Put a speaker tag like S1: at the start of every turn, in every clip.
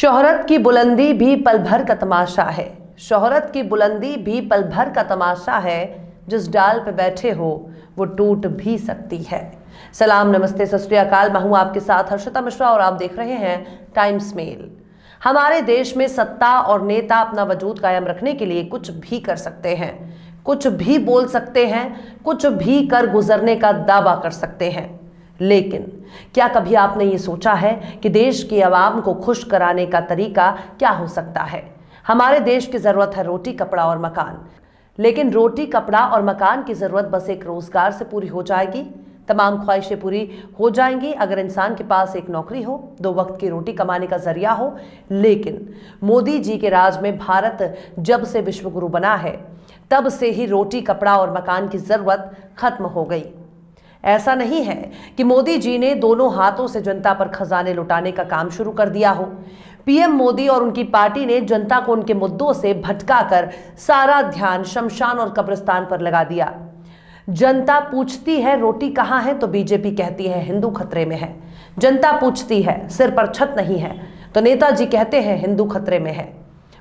S1: शोहरत की बुलंदी भी पल भर का तमाशा है। शोहरत की बुलंदी भी पल भर का तमाशा है। जिस डाल पे बैठे हो वो टूट भी सकती है। सलाम, नमस्ते, सत श्री अकाल। मैं हूं आपके साथ हर्षिता मिश्रा और आप देख रहे हैं टाइम्स मेल। हमारे देश में सत्ता और नेता अपना वजूद कायम रखने के लिए कुछ भी कर सकते हैं, कुछ भी बोल सकते हैं, कुछ भी कर गुजरने का दावा कर सकते हैं। लेकिन क्या कभी आपने ये सोचा है कि देश की आवाम को खुश कराने का तरीका क्या हो सकता है? हमारे देश की जरूरत है रोटी, कपड़ा और मकान। लेकिन रोटी, कपड़ा और मकान की जरूरत बस एक रोजगार से पूरी हो जाएगी? तमाम ख्वाहिशें पूरी हो जाएंगी अगर इंसान के पास एक नौकरी हो, दो वक्त की रोटी कमाने का जरिया हो। लेकिन मोदी जी के राज में भारत जब से विश्व गुरु बना है तब से ही रोटी, कपड़ा और मकान की जरूरत खत्म हो गई। ऐसा नहीं है कि मोदी जी ने दोनों हाथों से जनता पर खजाने लुटाने का काम शुरू कर दिया हो। पीएम मोदी और उनकी पार्टी ने जनता को उनके मुद्दों से भटकाकर सारा ध्यान शमशान और कब्रिस्तान पर लगा दिया। जनता पूछती है रोटी कहां है तो बीजेपी कहती है हिंदू खतरे में है। जनता पूछती है सिर पर छत नहीं है तो नेताजी कहते हैं हिंदू खतरे में है।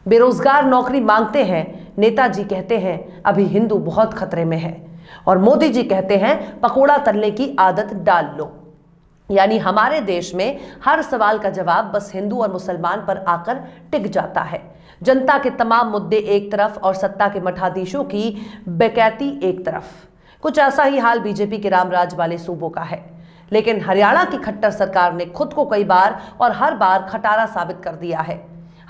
S1: बेरोजगार नौकरी मांगते हैं, नेताजी कहते हैं अभी हिंदू बहुत खतरे में है। और मोदी जी कहते हैं पकोड़ा तलने की आदत डाल लो। यानी हमारे देश में हर सवाल का जवाब बस हिंदू और मुसलमान पर आकर टिक जाता है। जनता के तमाम मुद्दे एक तरफ और सत्ता के मठाधीशों की बेकैती एक तरफ। कुछ ऐसा ही हाल बीजेपी के रामराज वाले सूबों का है। लेकिन हरियाणा की खट्टर सरकार ने खुद को कई बार और हर बार खटारा साबित कर दिया है।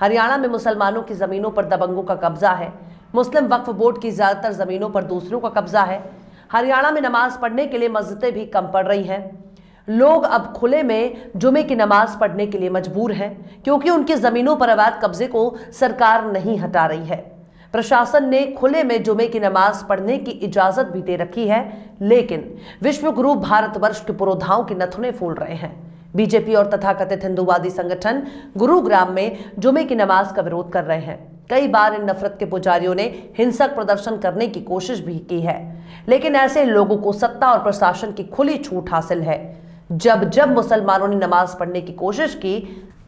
S1: हरियाणा में मुसलमानों की जमीनों पर दबंगों का कब्जा है। मुस्लिम वक्फ बोर्ड की ज्यादातर जमीनों पर दूसरों का कब्जा है। हरियाणा में नमाज पढ़ने के लिए मस्जिदें भी कम पड़ रही हैं। लोग अब खुले में जुमे की नमाज पढ़ने के लिए मजबूर हैं क्योंकि उनकी जमीनों पर अवैध कब्जे को सरकार नहीं हटा रही है। प्रशासन ने खुले में जुमे की नमाज पढ़ने की इजाजत भी दे रखी है, लेकिन विश्वगुरु भारतवर्ष के पुरोधाओं के नथुने फूल रहे हैं। बीजेपी और तथाकथित हिंदूवादी संगठन गुरुग्राम में जुमे की नमाज का विरोध कर रहे हैं। कई बार इन नफरत के पुजारियों ने हिंसक प्रदर्शन करने की कोशिश भी की है, लेकिन ऐसे लोगों को सत्ता और प्रशासन की खुली छूट हासिल है। जब जब मुसलमानों ने नमाज पढ़ने की कोशिश की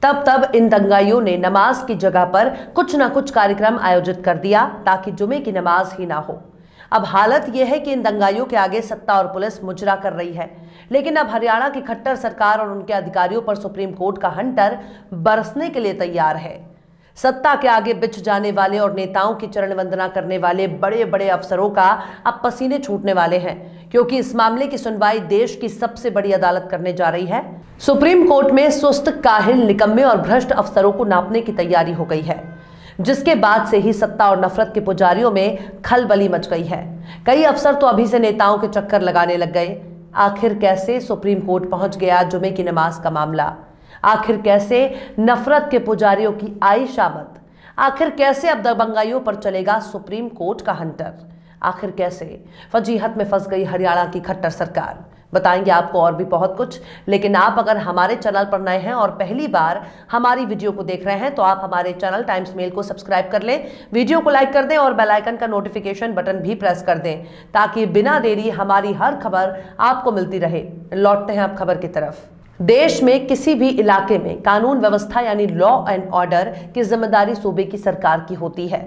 S1: तब तब इन दंगाइयों ने नमाज की जगह पर कुछ ना कुछ कार्यक्रम आयोजित कर दिया ताकि जुमे की नमाज ही ना हो। अब हालत यह है कि इन दंगाइयों के आगे सत्ता और पुलिस मुजरा कर रही है। लेकिन अब हरियाणा की खट्टर सरकार और उनके अधिकारियों पर सुप्रीम कोर्ट का हंटर बरसने के लिए तैयार है। सत्ता के आगे बिछ जाने वाले और नेताओं की चरण वंदना करने वाले बड़े बड़े अफसरों का अब पसीने छूटने वाले हैं, क्योंकि इस मामले की सुनवाई देश की सबसे बड़ी अदालत करने जा रही है। सुप्रीम कोर्ट में सुस्त, काहिल, निकम्मे और भ्रष्ट अफसरों को नापने की तैयारी हो गई है, जिसके बाद से ही सत्ता और नफरत के पुजारियों में खलबली मच गई है। कई अफसर तो अभी से नेताओं के चक्कर लगाने लग गए। आखिर कैसे सुप्रीम कोर्ट पहुंच गया जुमे की नमाज का मामला? आखिर कैसे नफरत के पुजारियों की आई शामत? आखिर कैसे अब दबंगाइयों पर चलेगा सुप्रीम कोर्ट का हंटर? आखिर कैसे फजीहत में फंस गई हरियाणा की खट्टर सरकार? बताएंगे आपको और भी बहुत कुछ। लेकिन आप अगर हमारे चैनल पर नए हैं और पहली बार हमारी वीडियो को देख रहे हैं तो आप हमारे चैनल टाइम्स मेल को सब्सक्राइब कर लें, वीडियो को लाइक कर दें और बेल आइकन का नोटिफिकेशन बटन भी प्रेस कर दें ताकि बिना देरी हमारी हर खबर आपको मिलती रहे। लौटते हैं अब खबर की तरफ। देश में किसी भी इलाके में कानून व्यवस्था यानी लॉ एंड ऑर्डर की जिम्मेदारी सूबे की सरकार की होती है।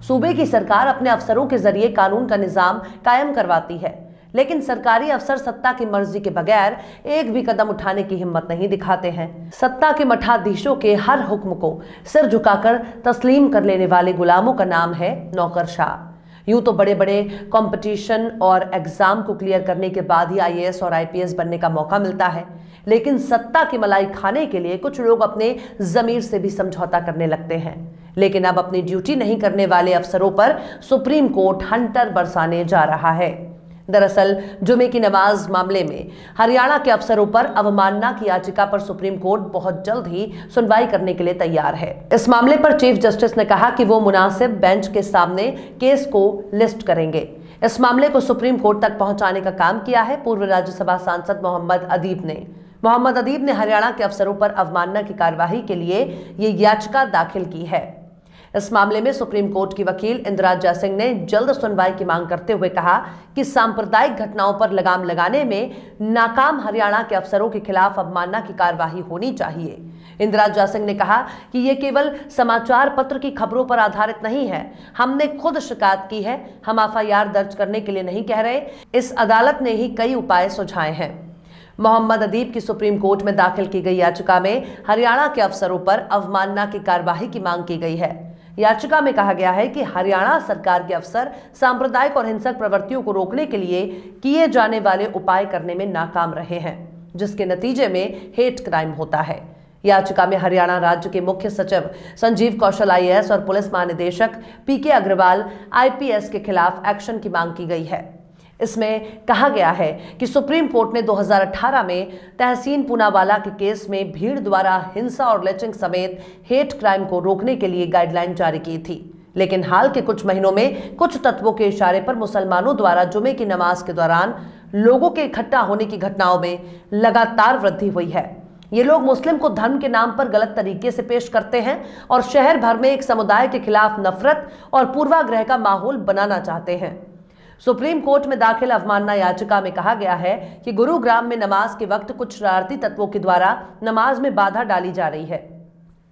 S1: सूबे की सरकार अपने अफसरों के जरिए कानून का निजाम कायम करवाती है, लेकिन सरकारी अफसर सत्ता की मर्जी के बगैर एक भी कदम उठाने की हिम्मत नहीं दिखाते हैं। सत्ता के मठाधीशों के हर हुक्म को सिर झुकाकर तस्लीम कर लेने वाले गुलामों का नाम है नौकरशाह। यूं तो बड़े बड़े कंपटीशन और एग्जाम को क्लियर करने के बाद ही आईएएस और आईपीएस बनने का मौका मिलता है, लेकिन सत्ता की मलाई खाने के लिए कुछ लोग अपने जमीर से भी समझौता करने लगते हैं। लेकिन अब अपनी ड्यूटी नहीं करने वाले अफसरों पर सुप्रीम कोर्ट हंटर बरसाने जा रहा है। दरअसल जुमे की नमाज मामले में हरियाणा के अफसरों पर अवमानना की याचिका पर सुप्रीम कोर्ट बहुत जल्द ही सुनवाई करने के लिए तैयार है। इस मामले पर चीफ जस्टिस ने कहा कि वो मुनासिब बेंच के सामने केस को लिस्ट करेंगे। इस मामले को सुप्रीम कोर्ट तक पहुंचाने का काम किया है पूर्व राज्यसभा सांसद मोहम्मद अदीब ने। मोहम्मद अदीब ने हरियाणा के अफसरों पर अवमानना की कार्यवाही के लिए ये याचिका दाखिल की है। इस मामले में सुप्रीम कोर्ट की वकील इंदिरा जयसिंह ने जल्द सुनवाई की मांग करते हुए कहा कि सांप्रदायिक घटनाओं पर लगाम लगाने में नाकाम हरियाणा के अफसरों के खिलाफ अवमानना की कार्रवाई होनी चाहिए। इंदिरा जयसिंह ने कहा कि ये केवल समाचार पत्र की खबरों पर आधारित नहीं है, हमने खुद शिकायत की है, हम एफआईआर दर्ज करने के लिए नहीं कह रहे। इस अदालत ने ही कई उपाय सुझाए हैं। मोहम्मद अदीब की सुप्रीम कोर्ट में दाखिल की गई याचिका में हरियाणा के अफसरों पर अवमानना की कार्रवाई की मांग की गई है। याचिका में कहा गया है कि हरियाणा सरकार के अफसर सांप्रदायिक और हिंसक प्रवृत्तियों को रोकने के लिए किए जाने वाले उपाय करने में नाकाम रहे हैं, जिसके नतीजे में हेट क्राइम होता है। याचिका में हरियाणा राज्य के मुख्य सचिव संजीव कौशल आईएएस और पुलिस महानिदेशक पीके अग्रवाल आईपीएस के खिलाफ एक्शन की मांग की गई है। इसमें कहा गया है कि सुप्रीम कोर्ट ने 2018 में तहसीन पूनावाला के केस में भीड़ द्वारा हिंसा और लिंचिंग समेत हेट क्राइम को रोकने के लिए गाइडलाइन जारी की थी, लेकिन हाल के कुछ महीनों में कुछ तत्वों के इशारे पर मुसलमानों द्वारा जुमे की नमाज के दौरान लोगों के इकट्ठा होने की घटनाओं में लगातार वृद्धि हुई है। ये लोग मुस्लिम को धर्म के नाम पर गलत तरीके से पेश करते हैं और शहर भर में एक समुदाय के खिलाफ नफरत और पूर्वाग्रह का माहौल बनाना चाहते हैं। सुप्रीम कोर्ट में दाखिल अवमानना याचिका में कहा गया है कि गुरुग्राम में नमाज के वक्त कुछ शरारती तत्वों के द्वारा नमाज में बाधा डाली जा रही है,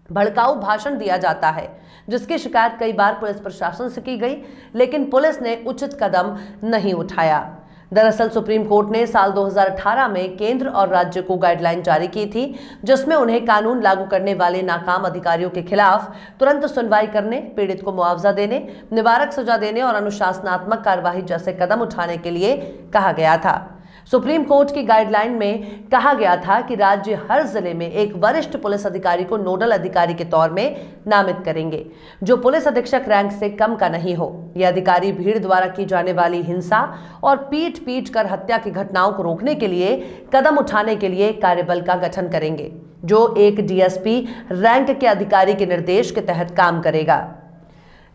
S1: भड़काऊ भाषण दिया जाता है, जिसकी शिकायत कई बार पुलिस प्रशासन से की गई, लेकिन पुलिस ने उचित कदम नहीं उठाया। दरअसल सुप्रीम कोर्ट ने साल 2018 में केंद्र और राज्य को गाइडलाइन जारी की थी, जिसमें उन्हें कानून लागू करने वाले नाकाम अधिकारियों के खिलाफ तुरंत सुनवाई करने, पीड़ित को मुआवजा देने, निवारक सजा देने और अनुशासनात्मक कार्यवाही जैसे कदम उठाने के लिए कहा गया था। सुप्रीम कोर्ट की गाइडलाइन में कहा गया था कि राज्य हर जिले में एक वरिष्ठ पुलिस अधिकारी को नोडल अधिकारी के तौर में नामित करेंगे, जो पुलिस अधीक्षक रैंक से कम का नहीं हो। यह अधिकारी भीड़ द्वारा की जाने वाली हिंसा और पीट कर हत्या की घटनाओं को रोकने के लिए कदम उठाने के लिए कार्यबल का गठन करेंगे, जो एक डीएसपी रैंक के अधिकारी के निर्देश के तहत काम करेगा।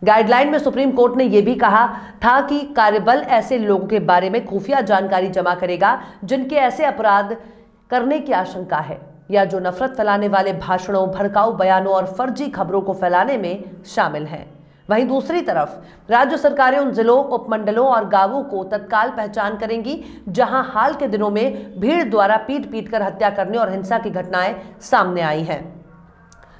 S1: गाइडलाइन में सुप्रीम कोर्ट ने यह भी कहा था कि कार्यबल ऐसे लोगों के बारे में खुफिया जानकारी जमा करेगा जिनके ऐसे अपराध करने की आशंका है या जो नफरत फैलाने वाले भाषणों, भड़काऊ बयानों और फर्जी खबरों को फैलाने में शामिल हैं। वहीं दूसरी तरफ राज्य सरकारें उन जिलों, उपमंडलों और गांवों को तत्काल पहचान करेंगी जहां हाल के दिनों में भीड़ द्वारा पीट कर हत्या करने और हिंसा की घटनाएं सामने आई हैं।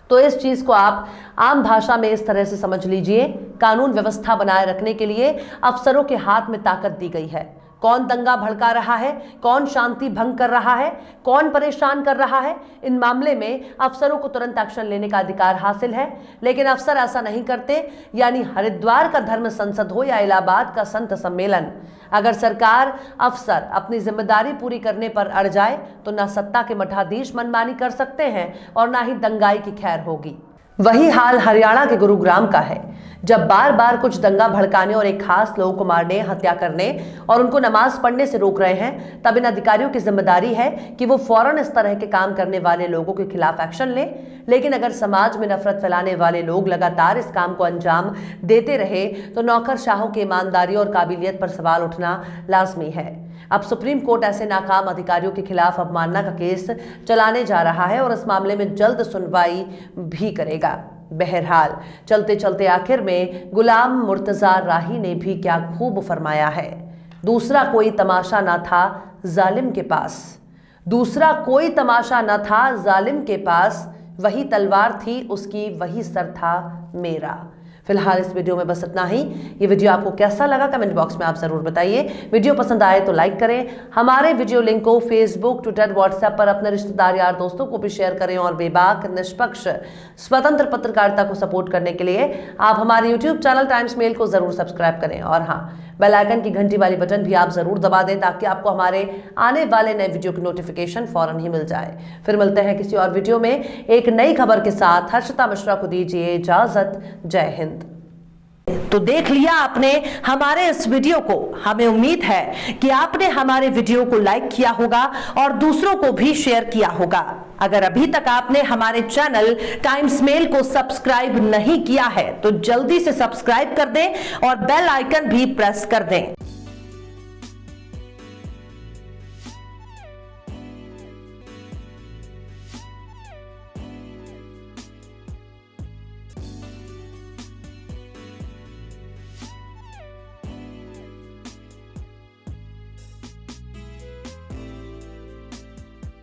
S1: तो इस चीज को आप आम भाषा में इस तरह से समझ लीजिए, कानून व्यवस्था बनाए रखने के लिए अफसरों के हाथ में ताकत दी गई है। कौन दंगा भड़का रहा है, कौन शांति भंग कर रहा है, कौन परेशान कर रहा है, इन मामले में अफसरों को तुरंत एक्शन लेने का अधिकार हासिल है। लेकिन अफसर ऐसा नहीं करते, यानी हरिद्वार का धर्म संसद हो या इलाहाबाद का संत सम्मेलन, अगर सरकार अफसर अपनी जिम्मेदारी पूरी करने पर अड़ जाए तो ना सत्ता के मठाधीश मनमानी कर सकते हैं और ना ही दंगाई की खैर होगी। वही हाल हरियाणा के गुरुग्राम का है। जब बार बार कुछ दंगा भड़काने और एक खास लोगों को मारने, हत्या करने और उनको नमाज पढ़ने से रोक रहे हैं, तब इन अधिकारियों की जिम्मेदारी है कि वो फौरन इस तरह के काम करने वाले लोगों के खिलाफ एक्शन लें। लेकिन अगर समाज में नफरत फैलाने वाले लोग लगातार इस काम को अंजाम देते रहे तो नौकरशाहों की ईमानदारी और काबिलियत पर सवाल उठना लाजमी है। अब सुप्रीम कोर्ट ऐसे नाकाम अधिकारियों के खिलाफ अवमानना का केस चलाने जा रहा है और इस मामले में जल्द सुनवाई भी करेगा। बहरहाल चलते चलते आखिर में गुलाम मुर्तजा राही ने भी क्या खूब फरमाया है, दूसरा कोई तमाशा ना था जालिम के पास, दूसरा कोई तमाशा न था जालिम के पास, वही तलवार थी उसकी, वही सर था मेरा। फिलहाल इस वीडियो में बस इतना ही। ये वीडियो आपको कैसा लगा कमेंट बॉक्स में आप जरूर बताइए। वीडियो पसंद आए तो लाइक करें। हमारे वीडियो लिंक को फेसबुक, ट्विटर, व्हाट्सएप पर अपने रिश्तेदार, यार, दोस्तों को भी शेयर करें और बेबाक, निष्पक्ष, स्वतंत्र पत्रकारिता को सपोर्ट करने के लिए आप हमारे यूट्यूब चैनल टाइम्स मेल को जरूर सब्सक्राइब करें और हाँ, बेल आइकन की घंटी वाली बटन भी आप जरूर दबा दें ताकि आपको हमारे आने वाले नए वीडियो की नोटिफिकेशन फौरन ही मिल जाए। फिर मिलते हैं किसी और वीडियो में एक नई खबर के साथ। हर्षिता मिश्रा को दीजिए इजाजत। जय हिंद। तो देख लिया आपने हमारे इस वीडियो को। हमें उम्मीद है कि आपने हमारे वीडियो को लाइक किया होगा और दूसरों को भी शेयर किया होगा। अगर अभी तक आपने हमारे चैनल टाइम्स मेल को सब्सक्राइब नहीं किया है तो जल्दी से सब्सक्राइब कर दें और बेल आइकन भी प्रेस कर दें।